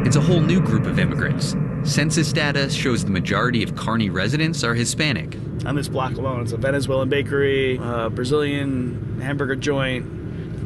It's a whole new group of immigrants. Census data shows the majority of Kearney residents are Hispanic. On this block alone, it's a Venezuelan bakery, a Brazilian hamburger joint,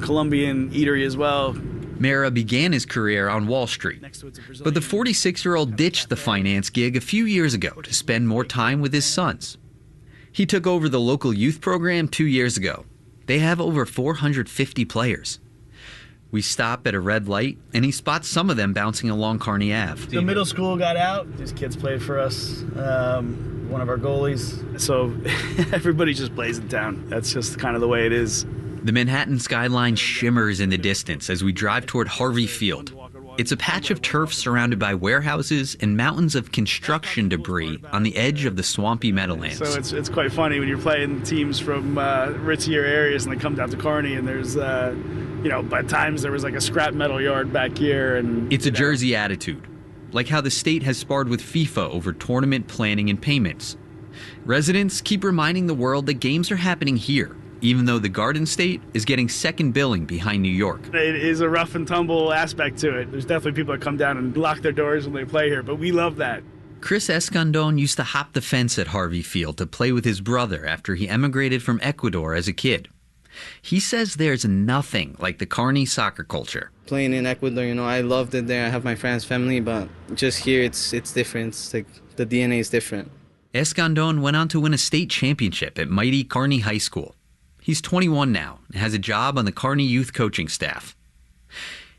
Colombian eatery as well. Mara began his career on Wall Street, but the 46-year-old ditched the finance gig a few years ago to spend more time with his sons. He took over the local youth program 2 years ago. They have over 450 players. We stop at a red light, and he spots some of them bouncing along Kearney Ave. The middle school got out. These kids played for us, one of our goalies. So everybody just plays in town. That's just kind of the way it is. The Manhattan skyline shimmers in the distance as we drive toward Harvey Field. It's a patch of turf surrounded by warehouses and mountains of construction debris on the edge of the swampy Meadowlands. So it's quite funny when you're playing teams from ritzier areas and they come down to Kearney and there's, by times there was like a scrap metal yard back here. And it's a Jersey attitude, like how the state has sparred with FIFA over tournament planning and payments. Residents keep reminding the world that games are happening here, even though the Garden State is getting second billing behind New York. It is a rough and tumble aspect to it. There's definitely people that come down and lock their doors when they play here, but we love that. Chris Escandon used to hop the fence at Harvey Field to play with his brother after he emigrated from Ecuador as a kid. He says there's nothing like the Kearney soccer culture. Playing in Ecuador, I loved it there. I have my friends, family, but just here it's different. It's like the DNA is different. Escandon went on to win a state championship at mighty Kearney High School. He's 21 now and has a job on the Kearney youth coaching staff.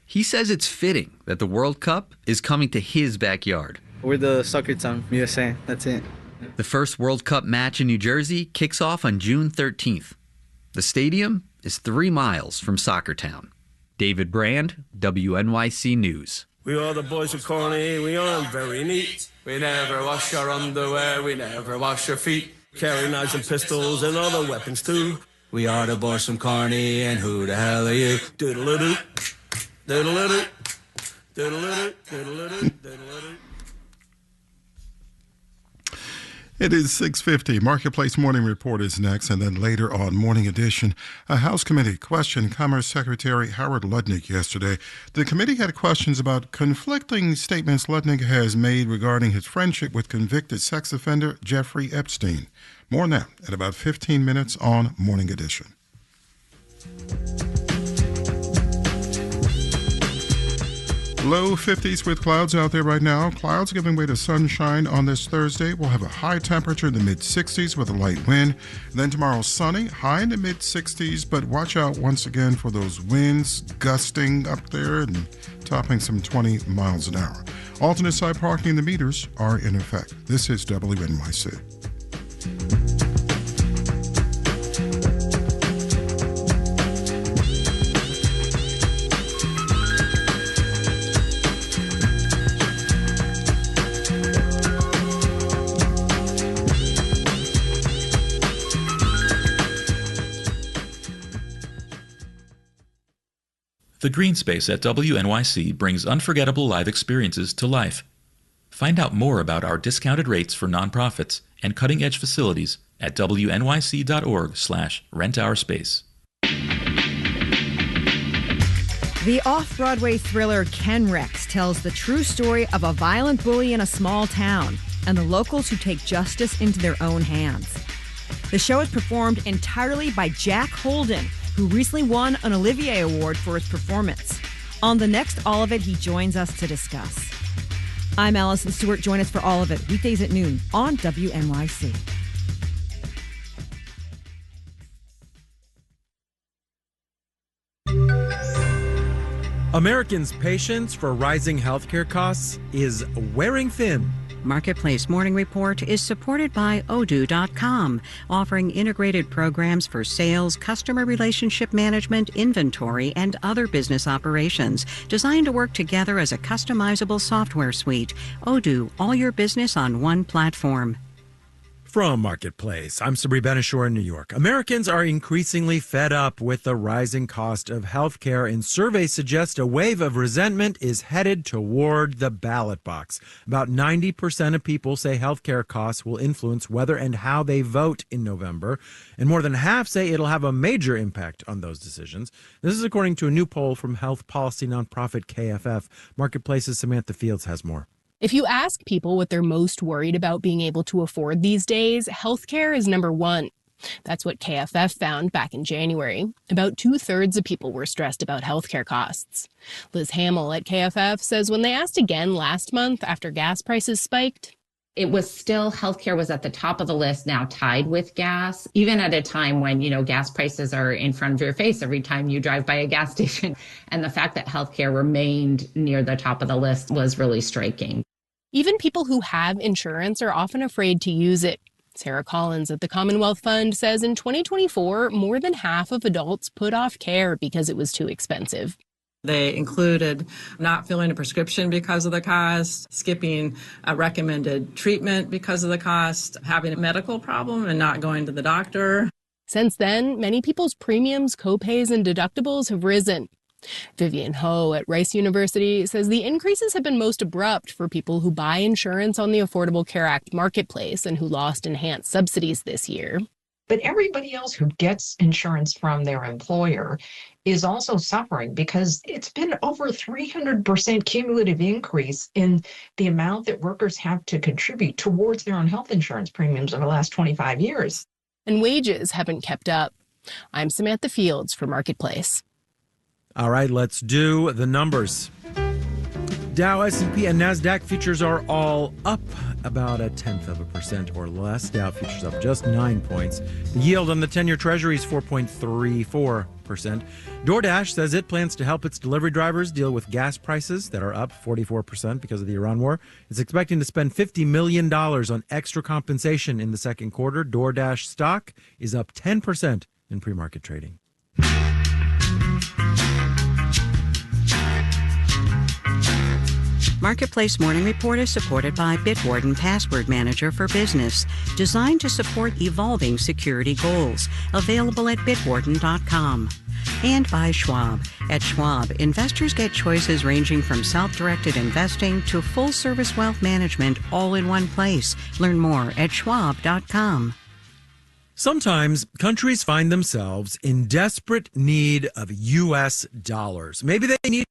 He says it's fitting that the World Cup is coming to his backyard. We're the soccer town, USA. That's it. The first World Cup match in New Jersey kicks off on June 13th. The stadium is 3 miles from Soccertown. David Brand, WNYC News. We are the boys of Kearney, we aren't very neat. We never wash our underwear, we never wash our feet. Carry knives and pistols and other weapons too. We are the boys from Kearney, and who the hell are you? Doodle-doo, doodle-doo, doodle-doo, doodle-doo, doodle-doo. It is 6:50. Marketplace Morning Report is next, and then later on Morning Edition. A House committee questioned Commerce Secretary Howard Lutnick yesterday. The committee had questions about conflicting statements Lutnick has made regarding his friendship with convicted sex offender Jeffrey Epstein. More now at about 15 minutes on Morning Edition. Low 50s with clouds out there right now. Clouds giving way to sunshine on this Thursday. We'll have a high temperature in the mid-60s with a light wind. Then tomorrow sunny, high in the mid-60s, but watch out once again for those winds gusting up there and topping some 20 miles an hour. Alternate side parking in the meters are in effect. This is WNYC. The Green Space at WNYC brings unforgettable live experiences to life. Find out more about our discounted rates for nonprofits and cutting-edge facilities at wnyc.org/rentourspace. The off-Broadway thriller Ken Rex tells the true story of a violent bully in a small town and the locals who take justice into their own hands. The show is performed entirely by Jack Holden, who recently won an Olivier Award for his performance. On the next All of It, he joins us to discuss. I'm Allison Stewart. Join us for All of It, weekdays at noon on WNYC. Americans' patience for rising healthcare costs is wearing thin. Marketplace Morning Report is supported by Odoo.com, offering integrated programs for sales, customer relationship management, inventory, and other business operations, designed to work together as a customizable software suite. Odoo, all your business on one platform. From Marketplace, I'm Sabri Benishore in New York. Americans are increasingly fed up with the rising cost of health care, and surveys suggest a wave of resentment is headed toward the ballot box. About 90% of people say health care costs will influence whether and how they vote in November, and more than half say it'll have a major impact on those decisions. This is according to a new poll from health policy nonprofit KFF. Marketplace's Samantha Fields has more. If you ask people what they're most worried about being able to afford these days, healthcare is number one. That's what KFF found back in January. About 2/3 of people were stressed about healthcare costs. Liz Hamill at KFF says when they asked again last month after gas prices spiked, it was still, healthcare was at the top of the list, now tied with gas, even at a time when, gas prices are in front of your face every time you drive by a gas station. And the fact that healthcare remained near the top of the list was really striking. Even people who have insurance are often afraid to use it. Sarah Collins at the Commonwealth Fund says in 2024, more than half of adults put off care because it was too expensive. They included not filling a prescription because of the cost, skipping a recommended treatment because of the cost, having a medical problem and not going to the doctor. Since then, many people's premiums, copays, and deductibles have risen. Vivian Ho at Rice University says the increases have been most abrupt for people who buy insurance on the Affordable Care Act marketplace and who lost enhanced subsidies this year. But everybody else who gets insurance from their employer is also suffering because it's been over 300% cumulative increase in the amount that workers have to contribute towards their own health insurance premiums over the last 25 years. And wages haven't kept up. I'm Samantha Fields for Marketplace. All right, let's do the numbers. Dow, S&P, and NASDAQ futures are all up about 0.1% or less. Dow futures up just 9 points. The yield on the 10-year Treasury is 4.34%. DoorDash says it plans to help its delivery drivers deal with gas prices that are up 44% because of the Iran war. It's expecting to spend $50 million on extra compensation in the second quarter. DoorDash stock is up 10% in pre-market trading. Marketplace Morning Report is supported by Bitwarden Password Manager for Business, designed to support evolving security goals. Available at bitwarden.com. And by Schwab. At Schwab, investors get choices ranging from self-directed investing to full-service wealth management all in one place. Learn more at schwab.com. Sometimes countries find themselves in desperate need of U.S. dollars. Maybe they need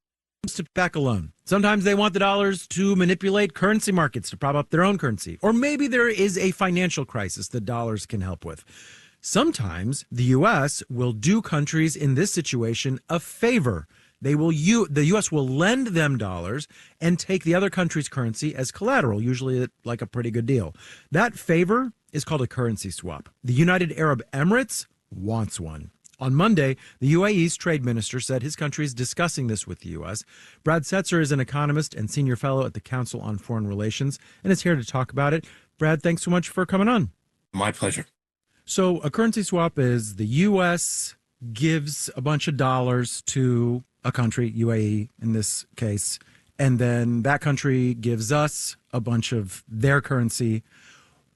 to back a loan. Sometimes they want the dollars to manipulate currency markets to prop up their own currency. Or maybe there is a financial crisis that dollars can help with. Sometimes the U.S. will do countries in this situation a favor. The U.S. will lend them dollars and take the other country's currency as collateral, usually like a pretty good deal. That favor is called a currency swap. The United Arab Emirates wants one. On Monday, the UAE's trade minister said his country is discussing this with the U.S. Brad Setzer is an economist and senior fellow at the Council on Foreign Relations and is here to talk about it. Brad, thanks so much for coming on. My pleasure. So a currency swap is the U.S. gives a bunch of dollars to a country, UAE in this case, and then that country gives us a bunch of their currency.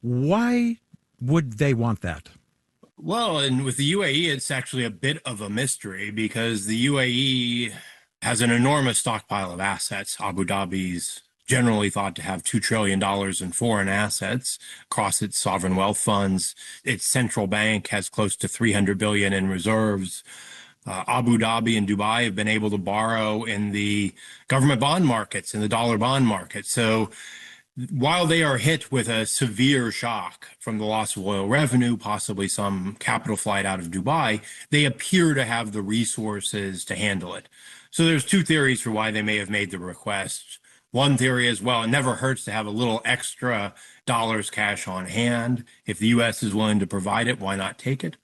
Why would they want that? Well, and with the UAE, it's actually a bit of a mystery because the UAE has an enormous stockpile of assets. Abu Dhabi's generally thought to have $2 trillion in foreign assets across its sovereign wealth funds. Its central bank has close to $300 billion in reserves. Abu Dhabi and Dubai have been able to borrow in the government bond markets, in the dollar bond market. So while they are hit with a severe shock from the loss of oil revenue, possibly some capital flight out of Dubai, they appear to have the resources to handle it. So there's two theories for why they may have made the request. One theory is, well, it never hurts to have a little extra dollars cash on hand. If the U.S. is willing to provide it, why not take it?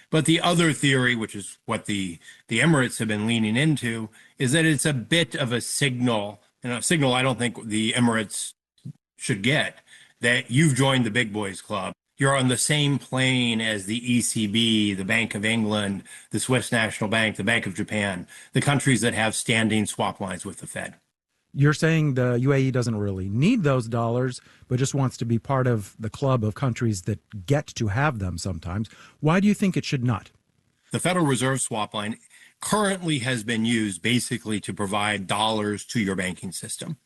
But the other theory, which is what the Emirates have been leaning into, is that it's a bit of a signal, and a signal I don't think the Emirates should get, that you've joined the big boys club. You're on the same plane as the ECB, the Bank of England, the Swiss National Bank, the Bank of Japan, the countries that have standing swap lines with the Fed. You're saying the UAE doesn't really need those dollars, but just wants to be part of the club of countries that get to have them sometimes. Why do you think it should not? The Federal Reserve swap line currently has been used basically to provide dollars to your banking system.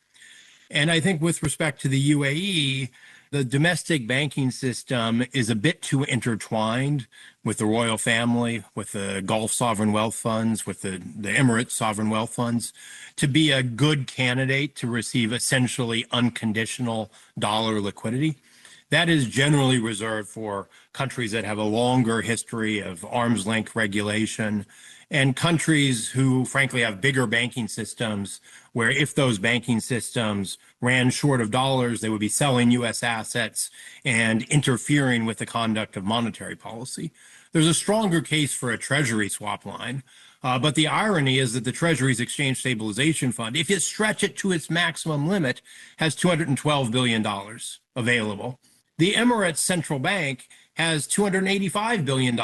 And I think with respect to the UAE, the domestic banking system is a bit too intertwined with the royal family, with the Gulf sovereign wealth funds, with the Emirates sovereign wealth funds, to be a good candidate to receive essentially unconditional dollar liquidity. That is generally reserved for countries that have a longer history of arm's length regulation and countries who, frankly, have bigger banking systems where if those banking systems ran short of dollars, they would be selling U.S. assets and interfering with the conduct of monetary policy. There's a stronger case for a Treasury swap line. But the irony is that the Treasury's Exchange Stabilization Fund, if you stretch it to its maximum limit, has $212 billion available. The Emirates Central Bank has $285 billion.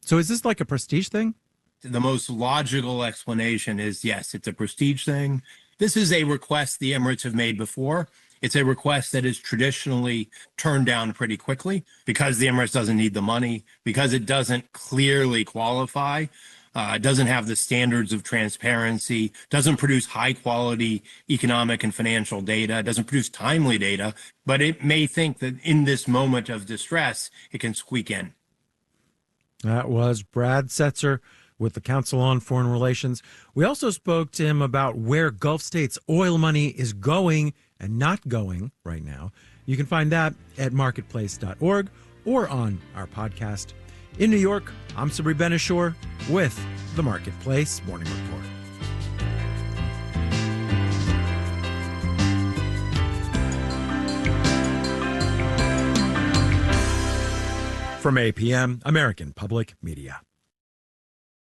So is this like a prestige thing? The most logical explanation is, yes, it's a prestige thing. This is a request the Emirates have made before. It's a request that is traditionally turned down pretty quickly because the Emirates doesn't need the money, because it doesn't clearly qualify, doesn't have the standards of transparency, doesn't produce high quality economic and financial data, doesn't produce timely data, but it may think that in this moment of distress, it can squeak in. That was Brad Setzer with the Council on Foreign Relations. We also spoke to him about where Gulf states' oil money is going and not going right now. You can find that at marketplace.org or on our podcast. In New York, I'm Sabri Benishore with the Marketplace Morning Report. From APM, American Public Media.